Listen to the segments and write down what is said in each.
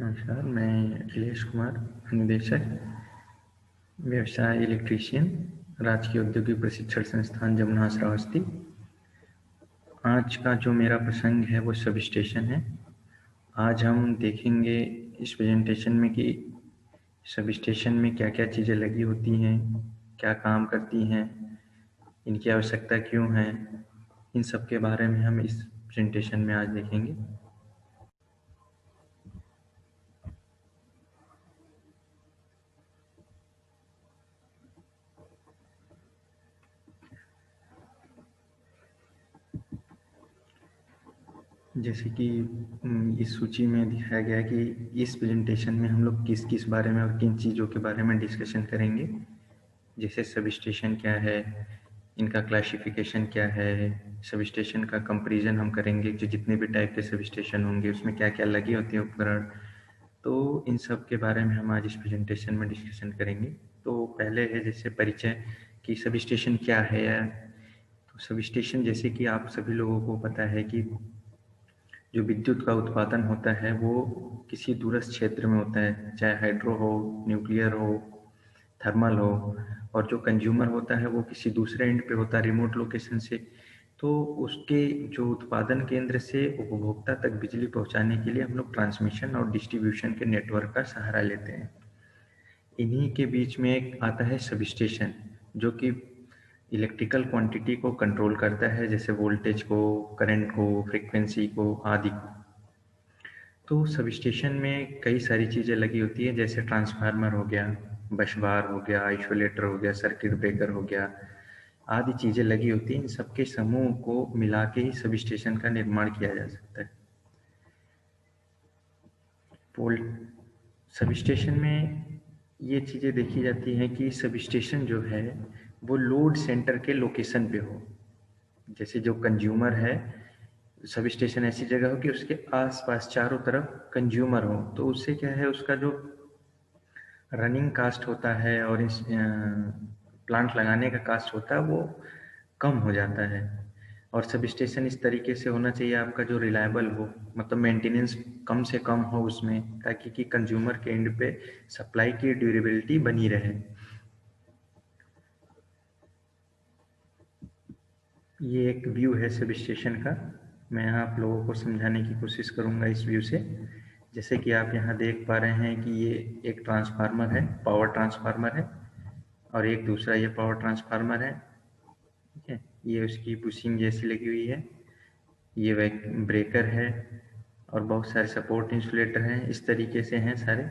नमस्कार, मैं अखिलेश कुमार, निदेशक, व्यवसाय इलेक्ट्रीशियन, राजकीय औद्योगिक प्रशिक्षण संस्थान जमुना श्रावस्ती। आज का जो मेरा प्रसंग है वो सब स्टेशन है। आज हम देखेंगे इस प्रेजेंटेशन में कि सब स्टेशन में क्या क्या चीज़ें लगी होती हैं, क्या काम करती हैं, इनकी आवश्यकता क्यों है, इन सब के बारे में हम इस प्रेजेंटेशन में आज देखेंगे। जैसे कि इस सूची में दिखाया गया है कि इस प्रेजेंटेशन में हम लोग किस किस बारे में और किन चीज़ों के बारे में डिस्कशन करेंगे। जैसे सब स्टेशन क्या है, इनका क्लासिफिकेशन क्या है, सब स्टेशन का कंपैरिजन हम करेंगे, जो जितने भी टाइप के सब स्टेशन होंगे उसमें क्या क्या लगे होते हैं उपकरण। तो इन सब के बारे में हम आज इस प्रेजेंटेशन में डिस्कशन करेंगे। तो पहले है जैसे परिचय कि सब स्टेशन क्या है। तो सब स्टेशन जैसे कि आप सभी लोगों को पता है कि जो विद्युत का उत्पादन होता है वो किसी दूरस्थ क्षेत्र में होता है, चाहे हाइड्रो हो, न्यूक्लियर हो, थर्मल हो, और जो कंज्यूमर होता है वो किसी दूसरे एंड पे होता है, रिमोट लोकेशन से। तो उसके जो उत्पादन केंद्र से उपभोक्ता तक बिजली पहुंचाने के लिए हम लोग ट्रांसमिशन और डिस्ट्रीब्यूशन के नेटवर्क का सहारा लेते हैं। इन्हीं के बीच में एक आता है सब स्टेशन, जो कि इलेक्ट्रिकल क्वांटिटी को कंट्रोल करता है, जैसे वोल्टेज को, करंट को, फ्रीक्वेंसी को आदि को। तो सब स्टेशन में कई सारी चीज़ें लगी होती है, जैसे ट्रांसफार्मर हो गया, बस बार हो गया, आइसोलेटर हो गया, सर्किट ब्रेकर हो गया, आदि चीज़ें लगी होती हैं। इन सबके समूह को मिला के ही सब स्टेशन का निर्माण किया जा सकता है। पोल सब स्टेशन में ये चीज़ें देखी जाती हैं कि सब स्टेशन जो है वो लोड सेंटर के लोकेशन पे हो। जैसे जो कंज्यूमर है, सब स्टेशन ऐसी जगह हो कि उसके आसपास चारों तरफ कंज्यूमर हो, तो उससे क्या है, उसका जो रनिंग कास्ट होता है और इस प्लांट लगाने का कास्ट होता है वो कम हो जाता है। और सब स्टेशन इस तरीके से होना चाहिए आपका जो रिलायबल हो, मतलब मेंटेनेंस कम से कम हो उसमें, ताकि कि कंज्यूमर के एंड पे सप्लाई की ड्यूरेबिलिटी बनी रहे। ये एक व्यू है सब स्टेशन का। मैं यहाँ आप लोगों को समझाने की कोशिश करूँगा इस व्यू से। जैसे कि आप यहाँ देख पा रहे हैं कि ये एक ट्रांसफार्मर है, पावर ट्रांसफार्मर है, और एक दूसरा ये पावर ट्रांसफार्मर है। ठीक है, ये उसकी बुशिंग जैसी लगी हुई है, ये ब्रेकर है, और बहुत सारे सपोर्ट इंसुलेटर हैं। इस तरीके से हैं सारे।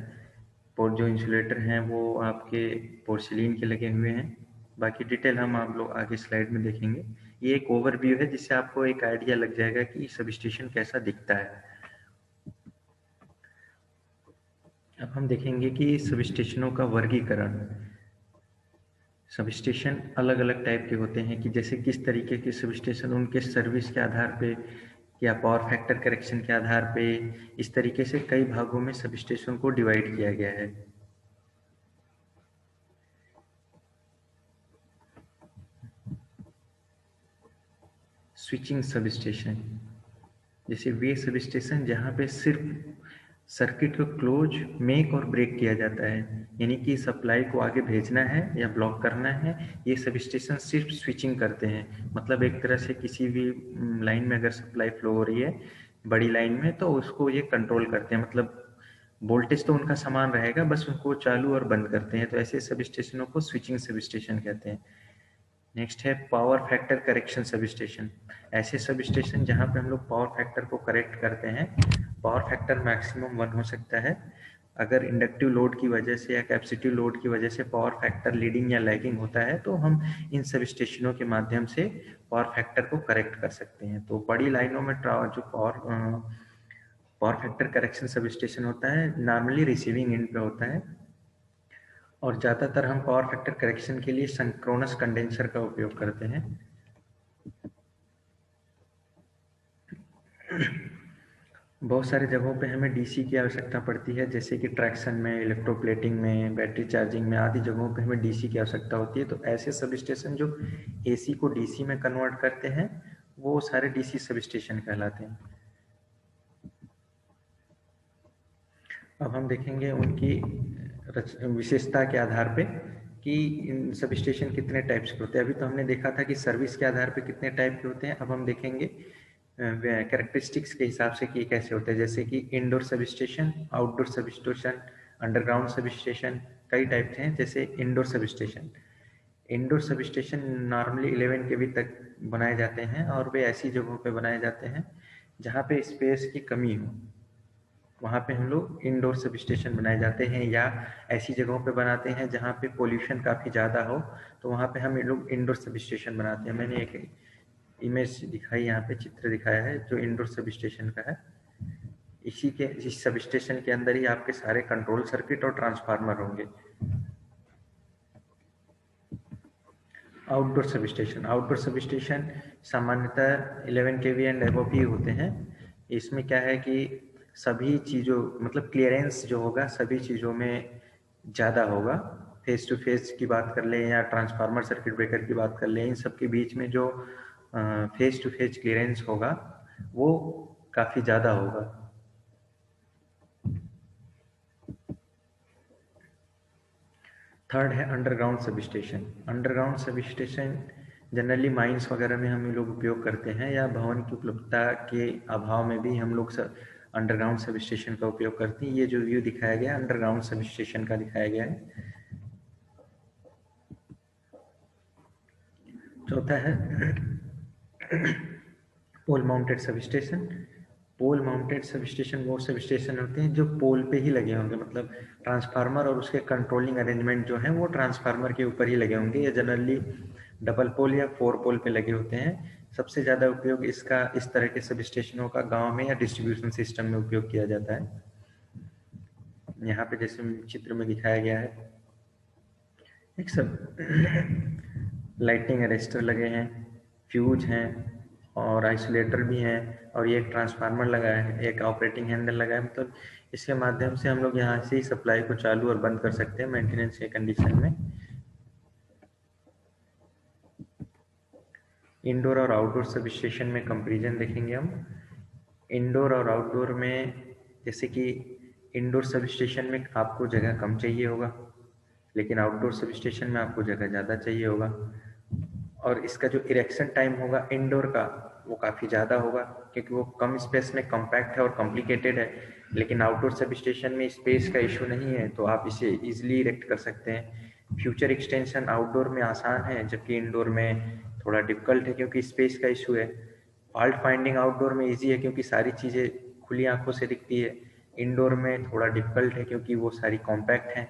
और जो इंसुलेटर हैं वो आपके पोर्सिलीन के लगे हुए हैं। बाकी डिटेल हम आप लोग आगे स्लाइड में देखेंगे। ये एक ओवरव्यू है जिससे आपको एक आइडिया लग जाएगा कि सब स्टेशन कैसा दिखता है। अब हम देखेंगे कि सब स्टेशनों का वर्गीकरण। सब स्टेशन अलग अलग टाइप के होते हैं, कि जैसे किस तरीके के सब स्टेशन, उनके सर्विस के आधार पे या पावर फैक्टर करेक्शन के आधार पे, इस तरीके से कई भागों में सब स्टेशन को डिवाइड किया गया है। स्विचिंग सब स्टेशन, जैसे वे सब स्टेशन जहाँ पे सिर्फ सर्किट को क्लोज, मेक और ब्रेक किया जाता है, यानी कि सप्लाई को आगे भेजना है या ब्लॉक करना है, ये सब स्टेशन सिर्फ स्विचिंग करते हैं। मतलब एक तरह से किसी भी लाइन में अगर सप्लाई फ्लो हो रही है बड़ी लाइन में, तो उसको ये कंट्रोल करते हैं। मतलब वोल्टेज तो उनका समान रहेगा, बस उनको चालू और बंद करते हैं। तो ऐसे सब स्टेशनों को स्विचिंग सब स्टेशन कहते हैं। नेक्स्ट है power factor correction sub station. ऐसे सब स्टेशन जहाँ पे हम लोग पावर फैक्टर को करेक्ट करते हैं। पावर फैक्टर मैक्सिमम 1 हो सकता है। अगर इंडक्टिव लोड की वजह से या कैपेसिटिव लोड की वजह से पावर फैक्टर लीडिंग या लैगिंग होता है, तो हम इन सब स्टेशनों के माध्यम से पावर फैक्टर को करेक्ट कर सकते हैं। तो बड़ी लाइनों में जो power factor correction sub station होता है, नॉर्मली रिसीविंग एंड पे होता है, और ज़्यादातर हम पावर फैक्टर करेक्शन के लिए सिंक्रोनस कंडेंसर का उपयोग करते हैं। बहुत सारे जगहों पे हमें डीसी की आवश्यकता पड़ती है, जैसे कि ट्रैक्शन में, इलेक्ट्रोप्लेटिंग में, बैटरी चार्जिंग में, आदि जगहों पे हमें डीसी की आवश्यकता होती है। तो ऐसे सब स्टेशन जो एसी को डीसी में कन्वर्ट करते हैं, वो सारे डीसी सब स्टेशन कहलाते हैं। अब हम देखेंगे उनकी विशेषता के आधार पे कि इन सब स्टेशन कितने टाइप्स के होते हैं। अभी तो हमने देखा था कि सर्विस के आधार पे कितने टाइप के होते हैं। अब हम देखेंगे कैरेक्टरिस्टिक्स के हिसाब से कि कैसे होते हैं, जैसे कि indoor sub station, outdoor sub station, underground sub station, कई टाइप के हैं। जैसे indoor sub station, indoor sub station normally 11 केवी तक बनाए जाते हैं और वे ऐसी जगहों पे बनाए जाते हैं जहाँ पे स्पेस की कमी हो, वहाँ पे हम लोग इंडोर सब स्टेशन बनाए जाते हैं। या ऐसी जगहों पे बनाते हैं जहाँ पे पोल्यूशन काफ़ी ज़्यादा हो, तो वहाँ पे हम लोग इंडोर सब स्टेशन बनाते हैं। मैंने एक इमेज दिखाई, यहाँ पे चित्र दिखाया है जो इंडोर सब स्टेशन का है। इस सब स्टेशन के अंदर ही आपके सारे कंट्रोल सर्किट और ट्रांसफार्मर होंगे। Outdoor sub station, outdoor sub station सामान्यतः 11 केवी एंड अबव ही होते हैं। इसमें क्या है कि सभी चीज़ों मतलब क्लियरेंस जो होगा सभी चीज़ों में ज़्यादा होगा। फेस टू फेस की बात कर लें या ट्रांसफार्मर सर्किट ब्रेकर की बात कर लें, इन सब के बीच में जो फेस टू फेस क्लियरेंस होगा वो काफ़ी ज़्यादा होगा। थर्ड है underground sub station. Underground sub station generally mines वगैरह में हम लोग उपयोग करते हैं, या भवन की उपलब्धता के अभाव में भी हम लोग अंडरग्राउंड सब स्टेशन का उपयोग करते हैं। ये जो व्यू दिखाया गया है अंडरग्राउंड सब स्टेशन का दिखाया गया है। चौथा है पोल माउंटेड सब स्टेशन। पोल माउंटेड सब स्टेशन वो सब स्टेशन होते हैं जो पोल पे ही लगे होंगे, मतलब ट्रांसफार्मर और उसके कंट्रोलिंग अरेंजमेंट जो है वो ट्रांसफार्मर के ऊपर ही लगे होंगे। ये जनरली डबल पोल या 4 पोल पे लगे होते हैं। सबसे ज़्यादा उपयोग इसका इस तरह के सब स्टेशनों का गांव में या डिस्ट्रीब्यूशन सिस्टम में उपयोग किया जाता है। यहाँ पे जैसे चित्र में दिखाया गया है, एक सब लाइटिंग अरेस्टर लगे हैं, फ्यूज हैं और आइसोलेटर भी हैं, और ये एक ट्रांसफार्मर लगा है, एक ऑपरेटिंग हैंडल लगा है। मतलब इसके माध्यम से हम लोग यहाँ से ही सप्लाई को चालू और बंद कर सकते हैं मेंटेनेंस के कंडीशन में। इंडोर और आउटडोर सब स्टेशन में कंपेरिजन देखेंगे हम। इंडोर और आउटडोर में जैसे कि इंडोर सब स्टेशन में आपको जगह कम चाहिए होगा, लेकिन आउटडोर सब स्टेशन में आपको जगह ज़्यादा चाहिए होगा। और इसका जो इरेक्शन टाइम होगा इंडोर का वो काफ़ी ज़्यादा होगा, क्योंकि वो कम स्पेस में कॉम्पैक्ट है और कॉम्प्लिकेटेड है। लेकिन आउटडोर सब स्टेशन में स्पेस का इशू नहीं है, तो आप इसे इजीली इरेक्ट कर सकते हैं। फ्यूचर एक्सटेंशन आउटडोर में आसान है, जबकि इंडोर में थोड़ा डिफिकल्ट है क्योंकि स्पेस का इशू है। फॉल्ट फाइंडिंग आउटडोर में ईजी है क्योंकि सारी चीज़ें खुली आंखों से दिखती है। इंडोर में थोड़ा डिफिकल्ट है क्योंकि वो सारी कॉम्पैक्ट हैं।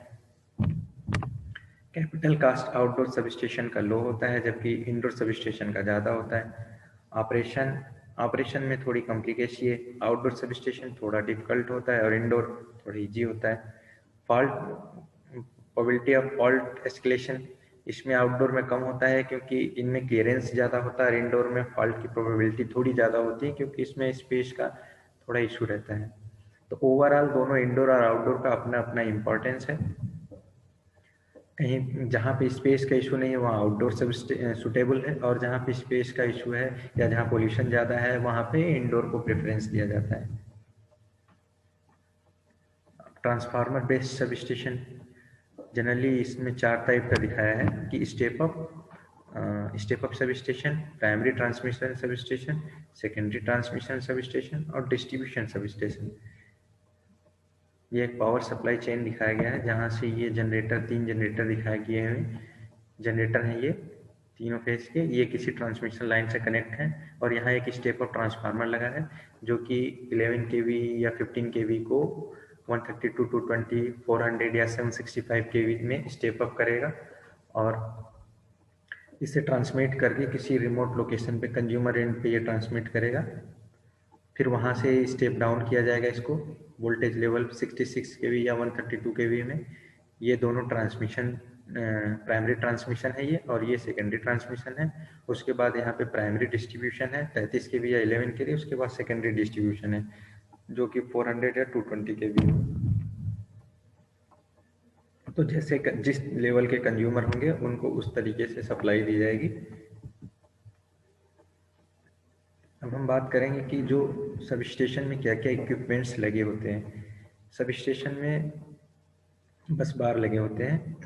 Capital cost outdoor substation का लो होता है, जबकि इंडोर सब स्टेशन का ज़्यादा होता है। ऑपरेशन में थोड़ी कॉम्प्लिकेशन है, आउटडोर सब स्टेशन थोड़ा डिफिकल्ट होता है और इंडोर थोड़ा इजी होता है। Fault probability of fault escalation इसमें आउटडोर में कम होता है क्योंकि इनमें क्लियरेंस ज़्यादा होता है, और इंडोर में फॉल्ट की प्रोबेबिलिटी थोड़ी ज़्यादा होती है क्योंकि इसमें स्पेस का थोड़ा इशू रहता है। तो ओवरऑल दोनों इंडोर और आउटडोर का अपना अपना इम्पोर्टेंस है। कहीं जहाँ पे स्पेस का इशू नहीं है वहाँ आउटडोर सब सुटेबल है, और जहाँ पे स्पेस का इशू है या जहाँ पोल्यूशन ज़्यादा है वहाँ पे इंडोर को प्रेफरेंस दिया जाता है। Transformer based sub station generally इसमें 4 टाइप का दिखाया है कि step up sub station, primary transmission sub station, secondary transmission sub station और डिस्ट्रीब्यूशन सब स्टेशन। ये एक पावर सप्लाई चेन दिखाया गया है जहाँ से ये जनरेटर 3 जनरेटर दिखाए गए हैं। जनरेटर हैं ये तीनों फेज के, ये किसी ट्रांसमिशन लाइन से कनेक्ट है, और यहाँ एक स्टेप अप ट्रांसफार्मर लगा है जो कि 11 केवी या 15 केवी को 132 220 400 या 765 केवी में स्टेप अप करेगा और इसे ट्रांसमिट करके किसी रिमोट लोकेशन पे कंज्यूमर एंड पे ये ट्रांसमिट करेगा। फिर वहाँ से स्टेप डाउन किया जाएगा इसको वोल्टेज लेवल 66 केवी या 132 केवी में। ये दोनों ट्रांसमिशन प्राइमरी ट्रांसमिशन है ये, और ये सेकेंडरी ट्रांसमिशन है। उसके बाद यहाँ पे प्राइमरी डिस्ट्रीब्यूशन है 33 केवी या 11 केवी, उसके बाद सेकेंडरी डिस्ट्रीब्यूशन है जो कि 400 या 220 केवी। तो जैसे जिस लेवल के कंज्यूमर होंगे उनको उस तरीके से सप्लाई दी जाएगी। अब हम बात करेंगे कि जो सब स्टेशन में क्या क्या इक्विपमेंट्स लगे होते हैं। सब स्टेशन में बस बार लगे होते हैं,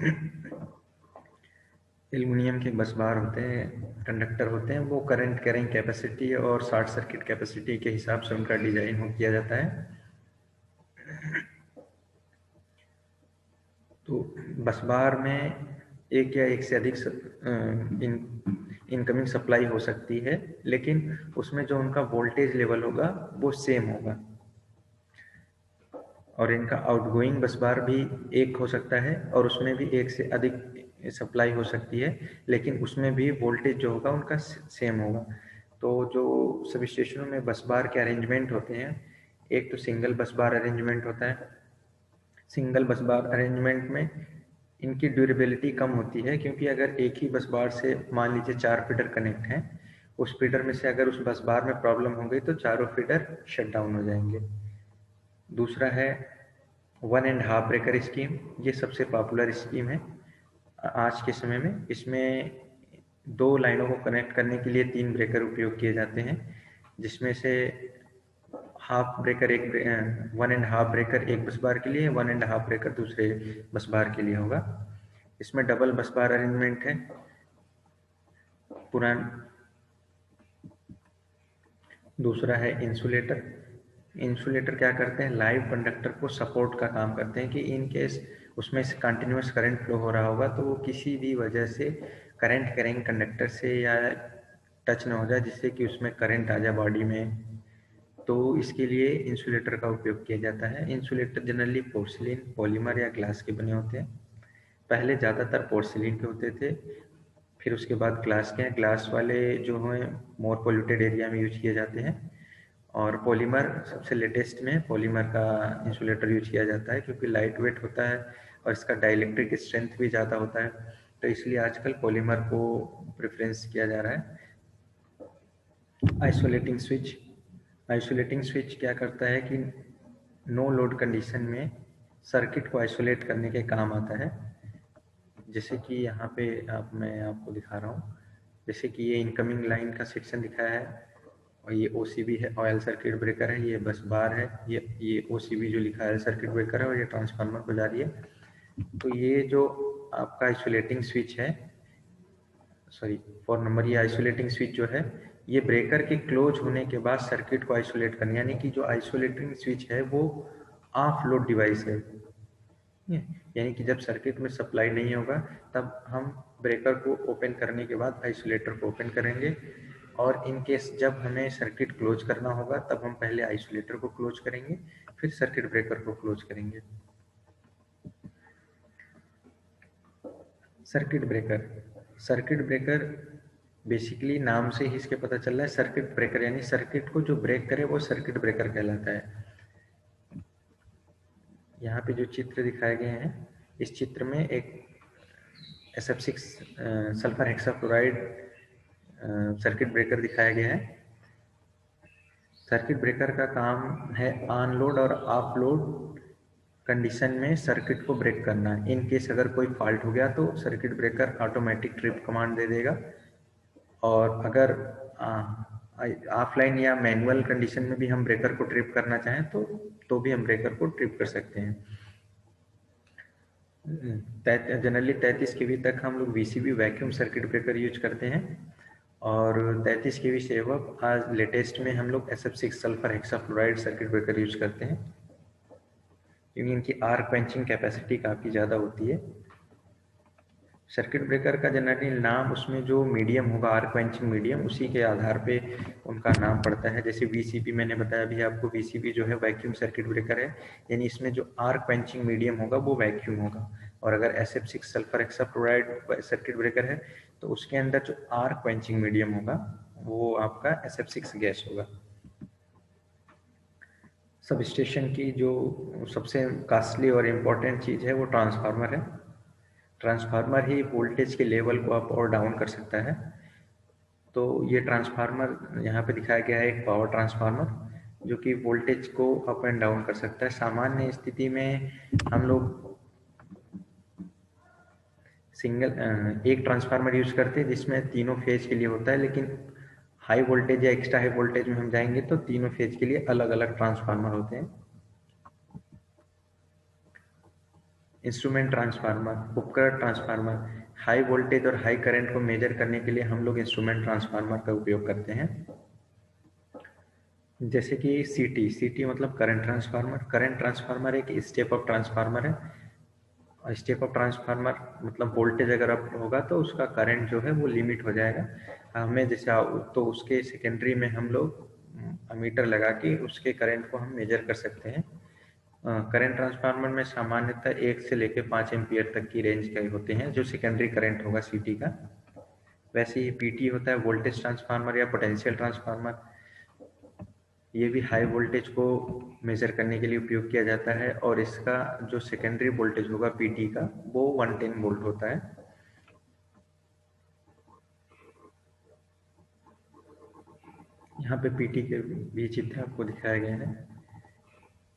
एल्युमिनियम के बस बार होते हैं, कंडक्टर होते हैं, वो करंट कैरिंग कैपेसिटी और शॉर्ट सर्किट कैपेसिटी के हिसाब से उनका डिजाइन हो किया जाता है। तो बस बार में एक या एक से अधिक इनकमिंग सप्लाई हो सकती है, लेकिन उसमें जो उनका वोल्टेज लेवल होगा वो सेम होगा। और इनका आउटगोइंग बस बार भी एक हो सकता है और उसमें भी एक से अधिक सप्लाई हो सकती है, लेकिन उसमें भी वोल्टेज जो होगा उनका सेम होगा। तो जो सब स्टेशनों में बस बार के अरेंजमेंट होते हैं, एक तो सिंगल बस बार अरेंजमेंट होता है। सिंगल बस बार अरेंजमेंट में इनकी ड्यूरेबिलिटी कम होती है, क्योंकि अगर एक ही बस बार से मान लीजिए 4 फीडर कनेक्ट हैं, उस फीडर में से अगर उस बस बार में प्रॉब्लम हो गई तो चारों फीडर शट डाउन हो जाएंगे। दूसरा है 1.5 ब्रेकर स्कीम। ये सबसे पॉपुलर स्कीम है आज के समय में। इसमें 2 लाइनों को कनेक्ट करने के लिए 3 ब्रेकर उपयोग किए जाते हैं, जिसमें से हाफ ब्रेकर 1.5 ब्रेकर एक बस बार के लिए, 1.5 ब्रेकर दूसरे बस बार के लिए होगा। इसमें डबल बस बार अरेंजमेंट है। दूसरा है इंसुलेटर। इंसुलेटर क्या करते हैं, लाइव कंडक्टर को सपोर्ट का काम करते हैं कि इन केस उसमें से कंटिन्यूस करंट फ्लो हो रहा होगा तो वो किसी भी वजह से करंट कैरिंग कंडक्टर से या टच ना हो जाए, जिससे कि उसमें करंट आ जाए बॉडी में। तो इसके लिए इंसुलेटर का उपयोग किया जाता है। इंसुलेटर जनरली पोर्सिलिन, पॉलीमर या ग्लास के बने होते हैं। पहले ज़्यादातर पोर्सिलिन के होते थे, फिर उसके बाद ग्लास के हैं। ग्लास वाले जो हैं मोर पोल्यूटेड एरिया में यूज किए जाते हैं, और पॉलीमर सबसे लेटेस्ट में पॉलीमर का इंसुलेटर यूज किया जाता है, क्योंकि लाइट वेट होता है और इसका डाइलेक्ट्रिक स्ट्रेंथ भी ज़्यादा होता है, तो इसलिए आजकल पॉलीमर को प्रेफरेंस किया जा रहा है। Isolating switch. आइसोलेटिंग स्विच क्या करता है कि नो लोड कंडीशन में सर्किट को आइसोलेट करने के काम आता है। जैसे कि यहाँ पे मैं आपको दिखा रहा हूँ, जैसे कि ये इनकमिंग लाइन का सेक्शन दिखाया है, और ये OCB है, ऑयल सर्किट ब्रेकर है, ये बस बार है, ये OCB जो लिखा है सर्किट ब्रेकर है, और ये ट्रांसफार्मर को जा रही है। तो ये जो आपका आइसोलेटिंग स्विच है, सॉरी 4 नंबर, ये आइसोलेटिंग स्विच जो है ये ब्रेकर के क्लोज होने के बाद सर्किट को आइसोलेट करनी, यानी कि जो आइसोलेटिंग स्विच है वो ऑफ लोड डिवाइस है। यानी कि जब सर्किट में सप्लाई नहीं होगा तब हम ब्रेकर को ओपन करने के बाद आइसोलेटर को ओपन करेंगे, और इन केस जब हमें सर्किट क्लोज करना होगा तब हम पहले आइसोलेटर को क्लोज करेंगे, फिर सर्किट ब्रेकर को क्लोज करेंगे। Circuit breaker. Circuit breaker basically नाम से ही इसके पता चल रहा है, सर्किट ब्रेकर यानी सर्किट को जो ब्रेक करे वो सर्किट ब्रेकर कहलाता है। यहाँ पे जो चित्र दिखाए गए हैं, इस चित्र में एक SF6 sulphur hexafluoride circuit breaker दिखाया गया है। सर्किट ब्रेकर का काम है ऑन लोड और ऑफ लोड कंडीशन में सर्किट को ब्रेक करना। इन केस अगर कोई फॉल्ट हो गया तो circuit breaker automatic trip command दे देगा, और अगर ऑफलाइन या मैनुअल कंडीशन में भी हम ब्रेकर को ट्रिप करना चाहें तो भी हम ब्रेकर को ट्रिप कर सकते हैं। जनरली 33 kV तक हम लोग VCB vacuum circuit breaker use करते हैं, और 33 kV से अब आज लेटेस्ट में हम लोग SF6 sulphur hexafluoride circuit breaker use करते हैं, क्योंकि इनकी आर्क क्वेंचिंग कैपेसिटी काफ़ी ज़्यादा होती है। सर्किट ब्रेकर का जनरली नाम उसमें जो मीडियम होगा, आर्क क्वेंचिंग मीडियम, उसी के आधार पे उनका नाम पड़ता है। जैसे VCB मैंने बताया अभी आपको, VCB जो है वैक्यूम सर्किट ब्रेकर है, यानी इसमें जो आर्क क्वेंचिंग मीडियम होगा वो वैक्यूम होगा। और अगर SF6 sulphur hexafluoride circuit breaker है तो उसके अंदर जो आर्क क्वेंचिंग मीडियम होगा वो आपका SF6 गैस होगा। सब स्टेशन की जो सबसे कॉस्टली और इम्पोर्टेंट चीज़ है वो ट्रांसफार्मर है। ट्रांसफार्मर ही वोल्टेज के लेवल को अप और डाउन कर सकता है। तो ये ट्रांसफार्मर यहाँ पे दिखाया गया है, एक पावर ट्रांसफार्मर जो कि वोल्टेज को अप एंड डाउन कर सकता है। सामान्य स्थिति में हम लोग एक ट्रांसफार्मर यूज करते हैं जिसमें तीनों फेज के लिए होता है, लेकिन हाई वोल्टेज या एक्स्ट्रा हाई वोल्टेज में हम जाएंगे तो तीनों फेज के लिए अलग अलग ट्रांसफार्मर होते हैं। इंस्ट्रूमेंट ट्रांसफार्मर, उपकरण ट्रांसफार्मर, हाई वोल्टेज और हाई करंट को मेजर करने के लिए हम लोग इंस्ट्रूमेंट ट्रांसफार्मर का उपयोग करते हैं। जैसे कि सीटी मतलब करंट ट्रांसफार्मर। करंट ट्रांसफार्मर एक स्टेप अप ट्रांसफार्मर है। स्टेप अप ट्रांसफार्मर मतलब वोल्टेज अगर अप होगा तो उसका करंट जो है वो लिमिट हो जाएगा। हमें जैसे तो उसके सेकेंडरी में हम लोग मीटर लगा के उसके करंट को हम मेजर कर सकते हैं। करंट ट्रांसफार्मर में सामान्यतः 1 से लेकर 5 एम्पियर तक की रेंज के होते हैं जो सेकेंडरी करंट होगा सीटी का। वैसे ही पीटी होता है वोल्टेज ट्रांसफार्मर या पोटेंशियल ट्रांसफार्मर। ये भी हाई वोल्टेज को मेजर करने के लिए उपयोग किया जाता है और इसका जो सेकेंडरी वोल्टेज होगा पीटी का वो 110 वोल्ट होता है। यहाँ पे पीटी के भी चित्र आपको दिखाया गया है।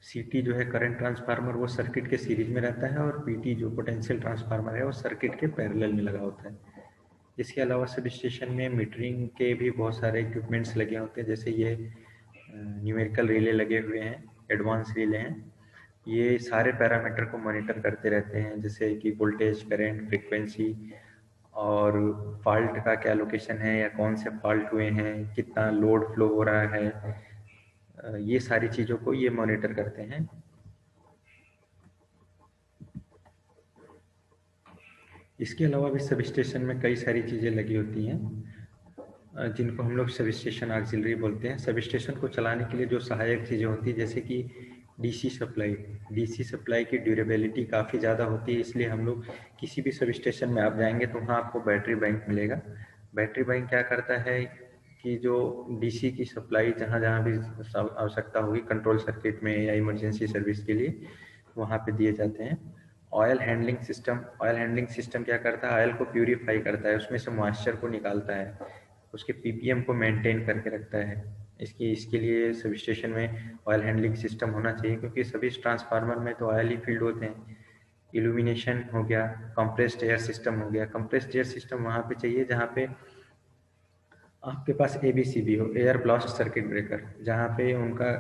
सीटी जो है करंट ट्रांसफार्मर वो सर्किट के सीरीज में रहता है और पीटी जो पोटेंशियल ट्रांसफार्मर है वो सर्किट के पैरेलल में लगा होता है। इसके अलावा सब स्टेशन में मीटरिंग के भी बहुत सारे इक्विपमेंट्स लगे होते हैं। जैसे ये न्यूमेरिकल रिले लगे हुए हैं, एडवांस रिले हैं। ये सारे पैरामीटर को मॉनिटर करते रहते हैं जैसे कि वोल्टेज, करंट, फ्रीक्वेंसी और फॉल्ट का क्या लोकेशन है या कौन से फॉल्ट हुए हैं, कितना लोड फ्लो हो रहा है, ये सारी चीज़ों को ये मॉनिटर करते हैं। इसके अलावा भी सब स्टेशन में कई सारी चीज़ें लगी होती हैं जिनको हम लोग सब स्टेशन ऑक्सिलरी बोलते हैं। सब स्टेशन को चलाने के लिए जो सहायक चीज़ें होती हैं जैसे कि डीसी सप्लाई की ड्यूरेबिलिटी काफ़ी ज़्यादा होती है, इसलिए हम लोग किसी भी सब स्टेशन में आप जाएंगे तो वहाँ आपको बैटरी बैंक मिलेगा। बैटरी बैंक क्या करता है कि जो डीसी की सप्लाई जहाँ जहाँ भी आवश्यकता होगी कंट्रोल सर्किट में या इमरजेंसी सर्विस के लिए वहाँ पे दिए जाते हैं। ऑयल हैंडलिंग सिस्टम क्या करता है, ऑयल को प्यूरिफाई करता है, उसमें से मॉइस्चर को निकालता है, उसके पीपीएम को मेंटेन करके रखता है। इसके लिए सब स्टेशन में ऑयल हैंडलिंग सिस्टम होना चाहिए क्योंकि सभी ट्रांसफार्मर में तो ऑयल ही फील्ड होते हैं। इल्यूमिनेशन हो गया, कंप्रेस्ड एयर सिस्टम हो गया। कंप्रेस्ड एयर सिस्टम वहाँ पे चाहिए जहाँ पे आपके पास एबीसीबी हो, एयर ब्लास्ट सर्किट ब्रेकर। जहाँ पे उनका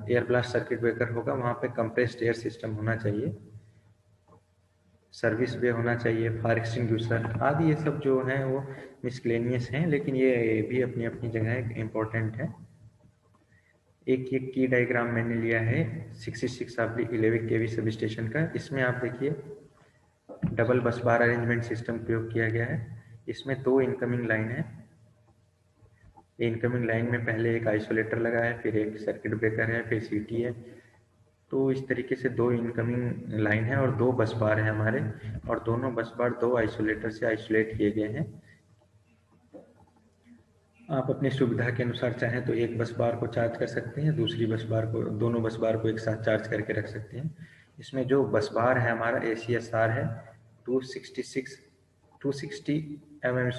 एयर ब्लास्ट सर्किट ब्रेकर होगा वहाँ पे कंप्रेस्ड एयर सिस्टम होना चाहिए। सर्विस वे होना चाहिए, फायर एक्सटिंग्विशर आदि, ये सब जो हैं वो मिसलेनियस हैं लेकिन ये भी अपनी अपनी जगह इम्पोर्टेंट है। एक की डायग्राम मैंने लिया है 66/11 केवी सब स्टेशन का। इसमें आप देखिए डबल बस बार अरेंजमेंट सिस्टम प्रयोग किया गया है। इसमें 2 इनकमिंग लाइन है। इनकमिंग लाइन में पहले एक आइसोलेटर लगा है, फिर एक सर्किट ब्रेकर है, फिर सीटी है। तो इस तरीके से 2 इनकमिंग लाइन है और 2 बस बार है हमारे, और दोनों बस बार 2 आइसोलेटर से आइसोलेट किए गए हैं। आप अपनी सुविधा के अनुसार चाहें तो एक बस बार को चार्ज कर सकते हैं, दूसरी बस बार को, दोनों बस बार को एक साथ चार्ज करके रख सकते हैं। इसमें जो बस बार है हमारा ACSR है 260 mm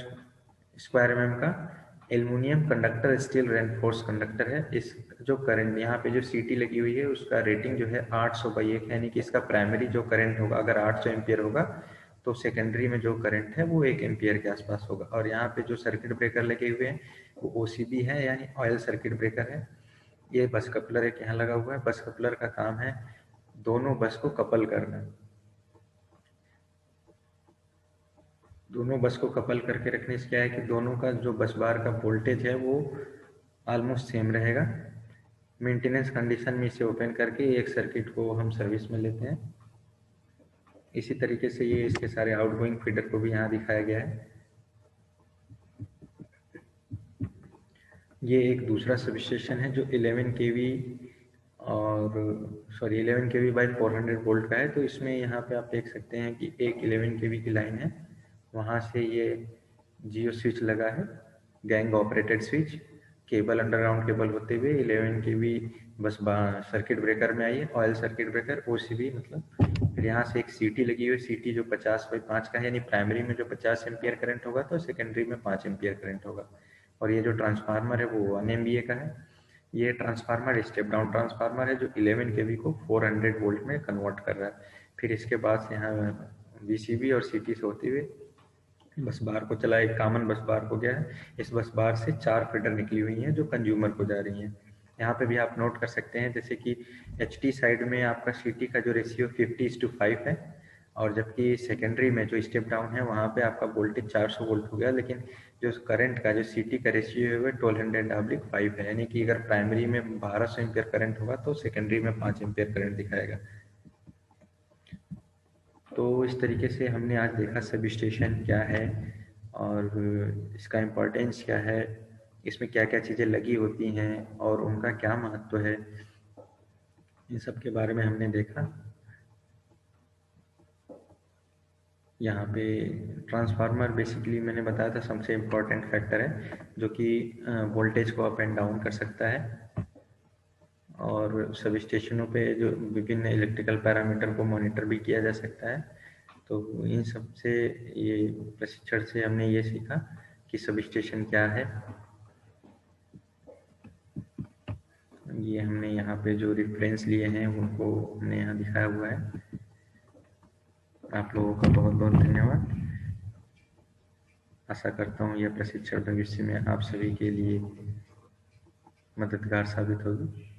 स्क्वायर mm का aluminium conductor, steel reinforce conductor है। इस जो करंट यहाँ पे जो सीटी लगी हुई है उसका रेटिंग जो है 800/1, यानी कि इसका प्राइमरी जो करंट होगा अगर 800 एम्पियर होगा तो सेकेंडरी में जो करंट है वो 1 एम्पियर के आसपास होगा। और यहाँ पे जो सर्किट ब्रेकर लगे हुए हैं वो OCB है, यानी ऑयल सर्किट ब्रेकर है। ये बस कपलर एक यहाँ लगा हुआ है। बस कपलर का काम है दोनों बस को कपल करना। दोनों बस को कपल करके रखने से क्या है कि दोनों का जो बस बार का वोल्टेज है वो ऑलमोस्ट सेम रहेगा। मेंटेनेंस कंडीशन में इसे ओपन करके एक सर्किट को हम सर्विस में लेते हैं। इसी तरीके से ये इसके सारे आउटगोइंग फीडर को भी यहाँ दिखाया गया है। ये एक दूसरा सब स्टेशन है जो 11 kV और 11 kV बाई 400 वोल्ट का है। तो इसमें यहाँ पे आप देख सकते हैं कि एक 11 kV की लाइन है, वहाँ से ये जियो स्विच लगा है, gang operated switch, cable underground cable होते हुए 11 kV बस सर्किट ब्रेकर में आई है, ऑयल सर्किट ब्रेकर OCB मतलब। फिर यहाँ से एक सीटी लगी हुई, सीटी जो 50/5 का है, यानी प्राइमरी में जो 50 एम्पियर करंट होगा तो सेकेंडरी में 5 एम्पियर करंट होगा। और ये जो ट्रांसफार्मर है वो 1 MVA का है। ये ट्रांसफार्मर स्टेप डाउन ट्रांसफार्मर है जो 11 kV को 400 वोल्ट में कन्वर्ट कर रहा है। फिर इसके बाद से यहाँ VCB और CT से होते हुए बस बार को चला, एक कॉमन बस बार हो गया है। इस बस बार से 4 फीडर निकली हुई हैं जो कंज्यूमर को जा रही हैं। यहाँ पे भी आप नोट कर सकते हैं, जैसे कि एचटी साइड में आपका सीटी का जो रेशियो 50:5 है, और जबकि सेकेंडरी में जो स्टेप डाउन है वहाँ पे आपका वोल्टेज 400 वोल्ट हो गया, लेकिन जो करंट का जो सीटी का रेशियो है वो 1200/5 है, यानी कि अगर प्राइमरी में 1200 एम्पियर करंट होगा तो सेकेंडरी में 5 एम्पियर करंट दिखाएगा। तो इस तरीके से हमने आज देखा सब स्टेशन क्या है और इसका इम्पोर्टेंस क्या है, इसमें क्या क्या चीज़ें लगी होती हैं और उनका क्या महत्व है, इन सब के बारे में हमने देखा। यहाँ पे ट्रांसफार्मर बेसिकली मैंने बताया था सबसे इम्पोर्टेंट फैक्टर है, जो कि वोल्टेज को अप एंड डाउन कर सकता है, और सब स्टेशनों पे जो विभिन्न इलेक्ट्रिकल पैरामीटर को मॉनिटर भी किया जा सकता है। तो इन सब से, ये प्रशिक्षण से हमने ये सीखा कि सब स्टेशन क्या है। ये हमने यहाँ पे जो रेफरेंस लिए हैं उनको हमने यहाँ दिखाया हुआ है। आप लोगों का बहुत बहुत धन्यवाद। आशा करता हूँ यह प्रशिक्षण भविष्य में आप सभी के लिए मददगार साबित होगी।